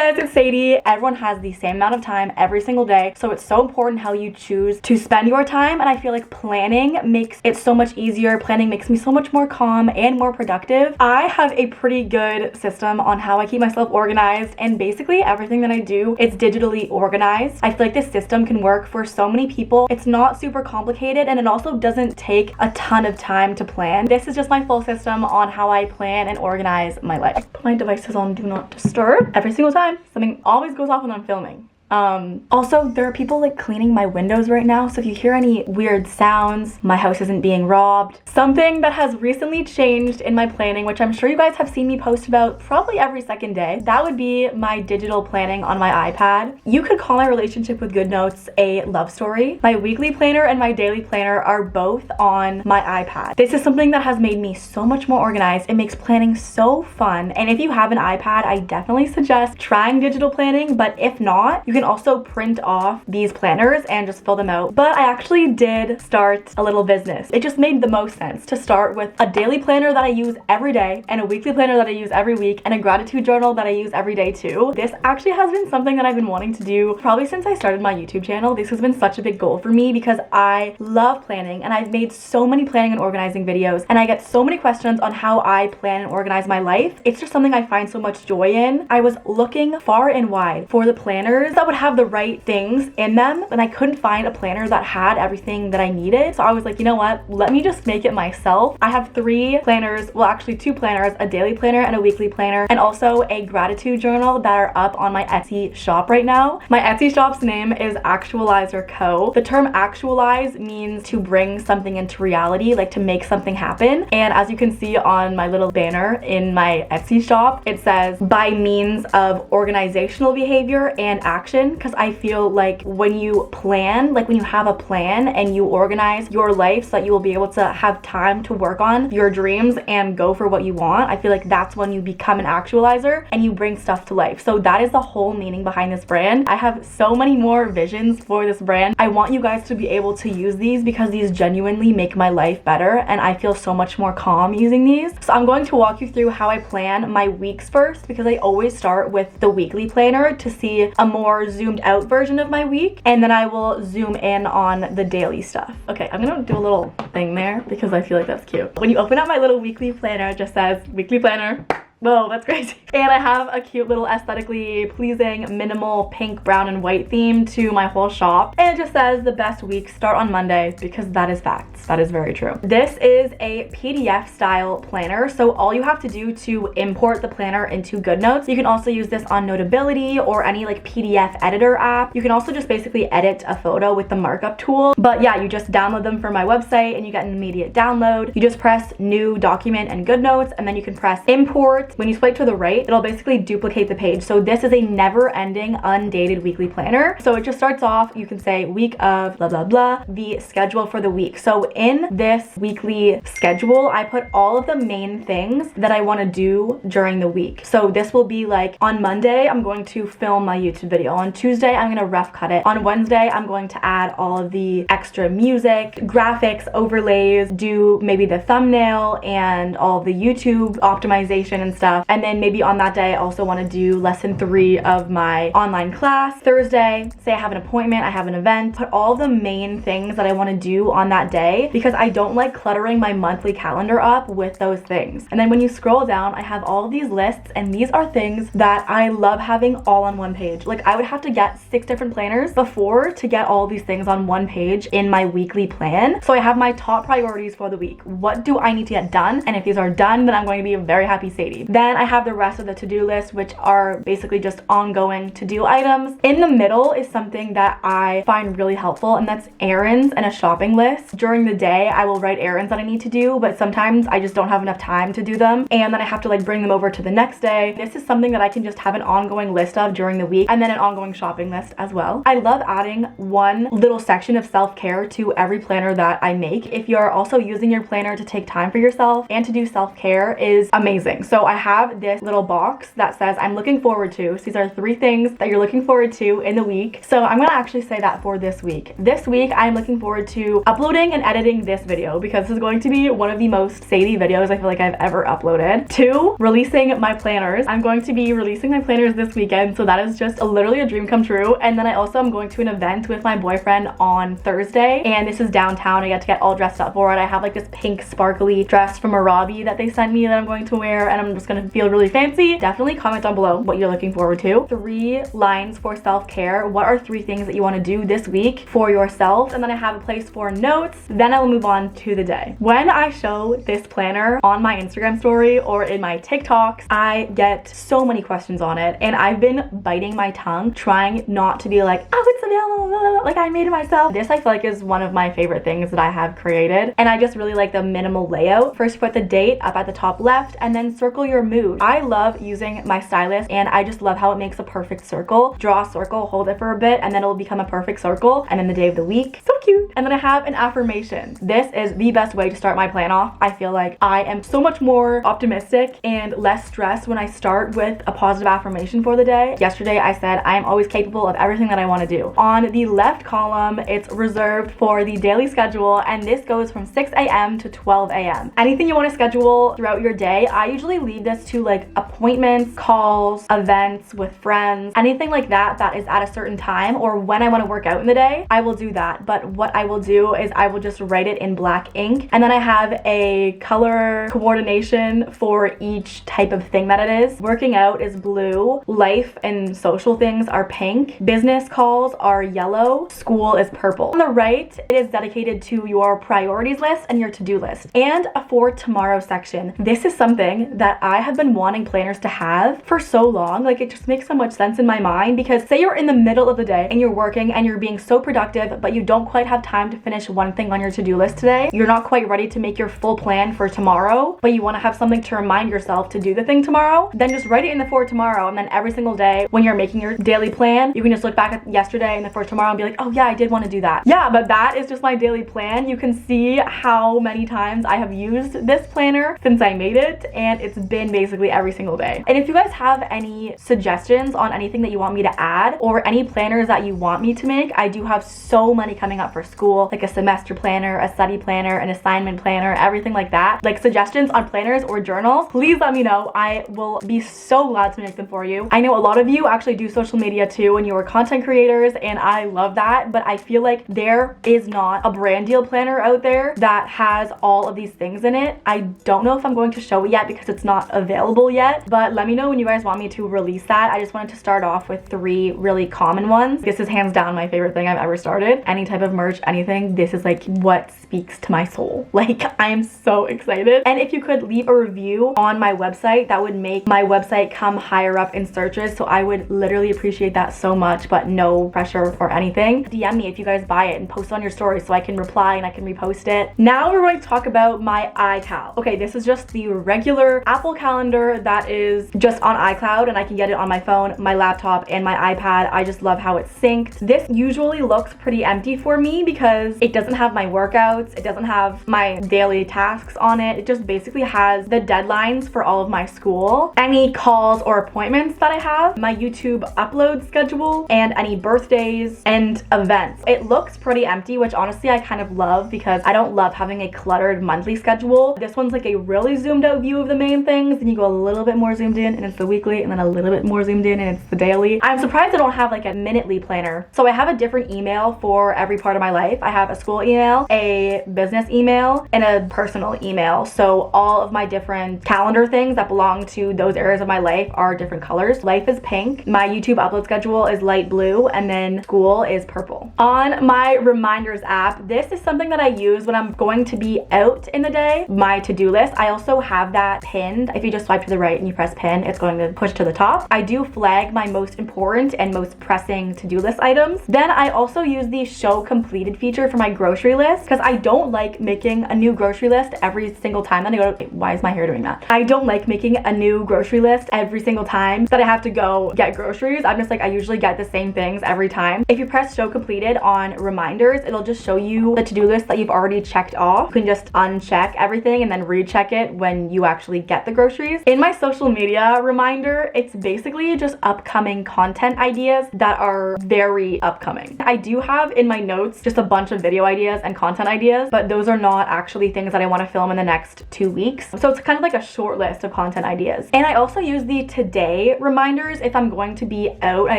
guys, it's Sadie. Everyone has the same amount of time every single day, so it's so important how you choose to spend your time, and I feel like planning makes it so much easier. Planning makes me so much more calm and more productive. I have a pretty good system on how I keep myself organized, and basically everything that I do is digitally organized. I feel like this system can work for so many people. It's not super complicated, and it also doesn't take a ton of time to plan. This is just my full system on how I plan and organize my life. I put my devices on do not disturb every single time. Something always goes off when I'm filming. Also, there are people like cleaning my windows right now, so if you hear any weird sounds, my house isn't being robbed. Something that has recently changed in my planning, which I'm sure you guys have seen me post about probably every second day, that would be my digital planning on my iPad. You could call my relationship with GoodNotes a love story. My weekly planner and my daily planner are both on my iPad. This is something that has made me so much more organized. It makes planning so fun, and if you have an iPad, I definitely suggest trying digital planning, but if not, you can also print off these planners and just fill them out. But I actually did start a little business. It just made the most sense to start with a daily planner that I use every day, and a weekly planner that I use every week, and a gratitude journal that I use every day too. This actually has been something that I've been wanting to do probably since I started my YouTube channel. This has been such a big goal for me because I love planning, and I've made so many planning and organizing videos, and I get so many questions on how I plan and organize my life. It's just something I find so much joy in. I was looking far and wide for the planners that would have the right things in them, and I couldn't find a planner that had everything that I needed. So I was like, you know what, let me just make it myself. I have 3 planners, well actually 2 planners, a daily planner and a weekly planner, and also a gratitude journal that are up on my Etsy shop right now. My Etsy shop's name is Actualizer Co. The term actualize means to bring something into reality, like to make something happen. And as you can see on my little banner in my Etsy shop, it says by means of organizational behavior and action, because I feel like when you plan, like when you have a plan and you organize your life so that you will be able to have time to work on your dreams and go for what you want, I feel like that's when you become an actualizer and you bring stuff to life. So that is the whole meaning behind this brand. I have so many more visions for this brand. I want you guys to be able to use these because these genuinely make my life better, and I feel so much more calm using these. So I'm going to walk you through how I plan my weeks first, because I always start with the weekly planner to see a more zoomed out version of my week, and then I will zoom in on the daily stuff. Okay, I'm gonna do a little thing there because I feel like that's cute. When you open up my little weekly planner, it just says weekly planner. Whoa, that's crazy. And I have a cute little aesthetically pleasing minimal pink, brown, and white theme to my whole shop. And it just says the best weeks start on Monday, because that is facts. That is very true. This is a PDF style planner, so all you have to do to import the planner into GoodNotes, you can also use this on Notability or any like PDF editor app. You can also just basically edit a photo with the markup tool. But yeah, you just download them from my website and you get an immediate download. You just press new document and GoodNotes, and then you can press import. When you swipe to the right, it'll basically duplicate the page. So this is a never-ending, undated weekly planner. So it just starts off, you can say week of blah, blah, blah, the schedule for the week. So in this weekly schedule, I put all of the main things that I want to do during the week. So this will be like, on Monday, I'm going to film my YouTube video. On Tuesday, I'm going to rough cut it. On Wednesday, I'm going to add all of the extra music, graphics, overlays, do maybe the thumbnail and all of the YouTube optimization and stuff. And then maybe on that day I also want to do lesson 3 of my online class. Thursday, say I have an appointment, I have an event, put all the main things that I want to do on that day, because I don't like cluttering my monthly calendar up with those things. And then when you scroll down, I have all of these lists, and these are things that I love having all on one page. Like I would have to get 6 different planners before to get all these things on one page in my weekly plan. So I have my top priorities for the week. What do I need to get done? And if these are done, then I'm going to be a very happy Sadie. Then I have the rest of the to-do list, which are basically just ongoing to-do items. In the middle is something that I find really helpful, and that's errands and a shopping list. During the day, I will write errands that I need to do, but sometimes I just don't have enough time to do them, and then I have to like bring them over to the next day. This is something that I can just have an ongoing list of during the week, and then an ongoing shopping list as well. I love adding one little section of self-care to every planner that I make. If you're also using your planner to take time for yourself and to do self-care is amazing. So I have this little box that says I'm looking forward to. So these are 3 things that you're looking forward to in the week. So I'm gonna actually say that for this week. This week, I'm looking forward to uploading and editing this video because this is going to be one of the most Sadie videos I feel like I've ever uploaded. 2, releasing my planners. I'm going to be releasing my planners this weekend, so that is just literally a dream come true. And then I also am going to an event with my boyfriend on Thursday, and this is downtown. I get to get all dressed up for it. I have like this pink sparkly dress from Arabi that they sent me that I'm going to wear, and I'm just gonna feel really fancy. Definitely comment down below what you're looking forward to. 3 lines for self-care. What are 3 things that you want to do this week for yourself? And then I have a place for notes. Then I will move on to the day. When I show this planner on my Instagram story or in my TikToks, I get so many questions on it, and I've been biting my tongue trying not to be like, oh, it's available, like I made it myself. This I feel like is one of my favorite things that I have created, and I just really like the minimal layout. First, put the date up at the top left and then circle your mood. I love using my stylus, and I just love how it makes a perfect circle. Draw a circle, hold it for a bit, and then it'll become a perfect circle, and then the day of the week. So cute. And then I have an affirmation. This is the best way to start my plan off. I feel like I am so much more optimistic and less stressed when I start with a positive affirmation for the day. Yesterday I said I am always capable of everything that I want to do. On the left column, it's reserved for the daily schedule, and this goes from 6 a.m. to 12 a.m. Anything you want to schedule throughout your day, I usually leave this to like appointments, calls, events with friends, anything like that that is at a certain time, or when I want to work out in the day, I will do that. But what I will do is I will just write it in black ink, and then I have a color coordination for each type of thing that it is. Working out is blue, life and social things are pink, business calls are yellow, school is purple. On the right, it is dedicated to your priorities list and your to-do list, and a for tomorrow section. This is something that I have been wanting planners to have for so long. Like, it just makes so much sense in my mind, because say you're in the middle of the day and you're working and you're being so productive, but you don't quite have time to finish one thing on your to-do list today. You're not quite ready to make your full plan for tomorrow, but you want to have something to remind yourself to do the thing tomorrow. Then just write it in the for tomorrow, and then every single day when you're making your daily plan, you can just look back at yesterday and the for tomorrow and be like, oh yeah, I did want to do that. Yeah, but that is just my daily plan. You can see how many times I have used this planner since I made it, and it's been basically every single day. And if you guys have any suggestions on anything that you want me to add, or any planners that you want me to make, I do have so many coming up for school, like a semester planner, a study planner, an assignment planner, everything like that. Like suggestions on planners or journals, please let me know. I will be so glad to make them for you. I know a lot of you actually do social media too, and you are content creators, and I love that, but I feel like there is not a brand deal planner out there that has all of these things in it. I don't know if I'm going to show it yet because it's not available yet, but let me know when you guys want me to release that. I just wanted to start off with 3 really common ones. This is hands down my favorite thing I've ever started. Any type of merch, anything, this is like what speaks to my soul. Like, I am so excited. And if you could leave a review on my website, that would make my website come higher up in searches, so I would literally appreciate that so much, but no pressure or anything. DM me if you guys buy it and post it on your story so I can reply and I can repost it. Now we're going to talk about my iCal. Okay, this is just the regular Apple calendar that is just on iCloud, and I can get it on my phone, my laptop, and my iPad. I just love how it's synced. This usually looks pretty empty for me because it doesn't have my workouts, it doesn't have my daily tasks on it. It just basically has the deadlines for all of my school, any calls or appointments that I have, my YouTube upload schedule, and any birthdays and events. It looks pretty empty, which honestly I kind of love because I don't love having a cluttered monthly schedule. This one's like a really zoomed out view of the main things, and you go a little bit more zoomed in and it's the weekly, and then a little bit more zoomed in and it's the daily. I'm surprised I don't have like a minutely planner. So I have a different email for every part of my life. I have a school email, a business email, and a personal email. So all of my different calendar things that belong to those areas of my life are different colors. Life is pink, my YouTube upload schedule is light blue, and then school is purple. On my reminders app, this is something that I use when I'm going to be out in the day, my to-do list. I also have that pinned. If you just swipe to the right and you press pin, it's going to push to the top. I do flag my most important and most pressing to-do list items. Then I also use the show completed feature for my grocery list because I don't like making a new grocery list every single time that I go to, why is my hair doing that? I don't like making a new grocery list every single time that I have to go get groceries. I'm just like, I usually get the same things every time time. If you press show completed on reminders, it'll just show you the to-do list that you've already checked off. You can just uncheck everything and then recheck it when you actually get the groceries. In my social media reminder, it's basically just upcoming content ideas that are very upcoming. I do have in my notes just a bunch of video ideas and content ideas, but those are not actually things that I want to film in the next 2 weeks. So it's kind of like a short list of content ideas. And I also use the today reminders if I'm going to be out and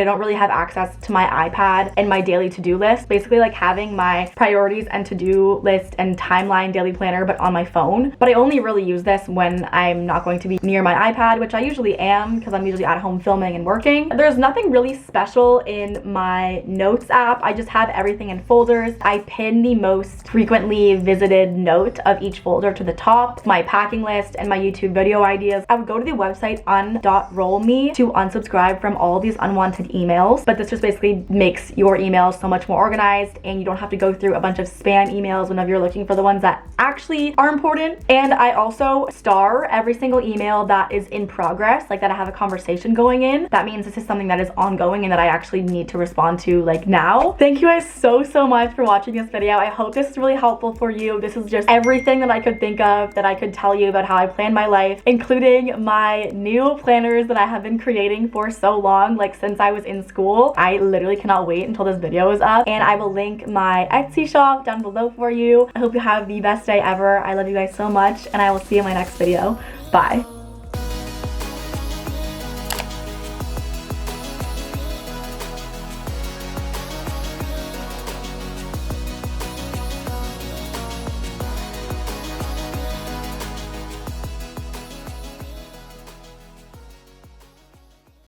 I don't really have access to my iPad and my daily to-do list. Basically like having my priorities and to-do list and timeline daily planner but on my phone. But I only really use this when I'm not going to be near my iPad, which I usually am because I'm usually at home filming and working. There's nothing really special in my notes app. I just have everything in folders. I pin the most frequently visited note of each folder to the top, my packing list and my YouTube video ideas. I would go to the website un.rollme to unsubscribe from all these unwanted emails, but this just basically makes your emails so much more organized and you don't have to go through a bunch of spam emails whenever you're looking for the ones that actually are important. And I also star every single email that is in progress, like that I have a conversation going in. That means this is something that is ongoing and that I actually need to respond to like now. Thank you guys so much for watching this video. I hope this is really helpful for you. This is just everything that I could think of that I could tell you about how I plan my life, including my new planners that I have been creating for so long, like since I was in school. I literally cannot wait until this video is up, and I will link my Etsy shop down below for you. I hope you have the best day ever. I love you guys so much, and I will see you in my next video. Bye.